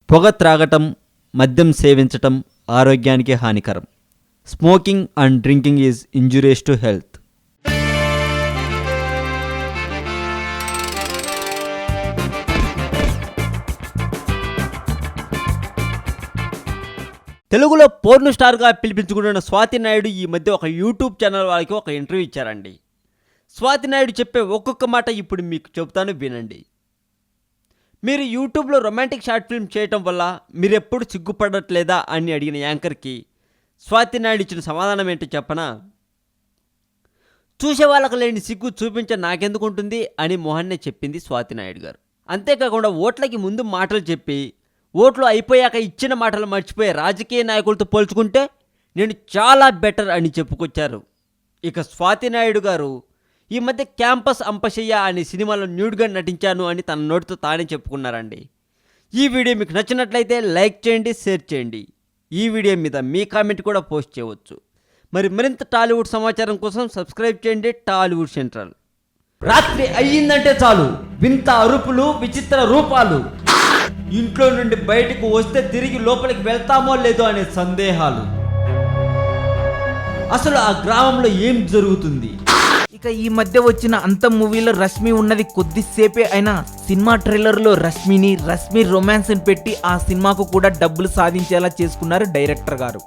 పొగ త్రాగటం, మద్యం సేవించటం ఆరోగ్యానికి హానికరం. Smoking and drinking is injurious to health. తెలుగులో పోర్న్ స్టార్గా పిలిపించుకుంటున్న స్వాతి నాయుడు ఈ మధ్య ఒక యూట్యూబ్ ఛానల్ వాళ్ళకి ఒక ఇంటర్వ్యూ ఇచ్చారండి. స్వాతి నాయుడు చెప్పే ఒక్కొక్క మాట ఇప్పుడు మీకు చెబుతాను, వినండి. మీరు యూట్యూబ్లో రొమాంటిక్ షార్ట్ ఫిల్మ్ చేయటం వల్ల మీరు ఎప్పుడు సిగ్గుపడట్లేదా అని అడిగిన యాంకర్కి స్వాతి నాయుడు ఇచ్చిన సమాధానం ఏంటో చెప్పనా? చూసే వాళ్ళకు లేని సిగ్గు చూపించ నాకెందుకు ఉంటుంది అని మొహన్నే చెప్పింది స్వాతి నాయుడు గారు. అంతేకాకుండా ఓట్లకి ముందు మాటలు చెప్పి ఓట్లు అయిపోయాక ఇచ్చిన మాటలు మర్చిపోయే రాజకీయ నాయకులతో పోల్చుకుంటే నేను చాలా బెటర్ అని చెప్పుకొచ్చారు. ఇక స్వాతి నాయుడు గారు ఈ మధ్య క్యాంపస్ అంపశయ్య అనే సినిమాలో న్యూడ్గా నటించాను అని తన నోటితో తానే చెప్పుకున్నారండి. ఈ వీడియో మీకు నచ్చినట్లయితే లైక్ చేయండి, షేర్ చేయండి. ఈ వీడియో మీద మీ కామెంట్ కూడా పోస్ట్ చేయవచ్చు. మరింత టాలీవుడ్ సమాచారం కోసం సబ్స్క్రైబ్ చేయండి టాలీవుడ్ సెంట్రల్. రాత్రి అయ్యిందంటే చాలు వింత అరుపులు, విచిత్ర రూపాలు, ఇంట్లో నుండి బయటకు వస్తే తిరిగి లోపలికి వెళ్తామో లేదో అనే సందేహాలు. అసలు ఆ గ్రామంలో ఏం జరుగుతుంది? ఇక ఈ మధ్య వచ్చిన అంతం మూవీలో రష్మి ఉన్నది కొద్దిసేపే అయినా సినిమా ట్రైలర్లో రష్మి రొమాన్స్ పెట్టి ఆ సినిమాకు కూడా డబ్బులు సాధించేలా చేసుకున్నారు డైరెక్టర్ గారు.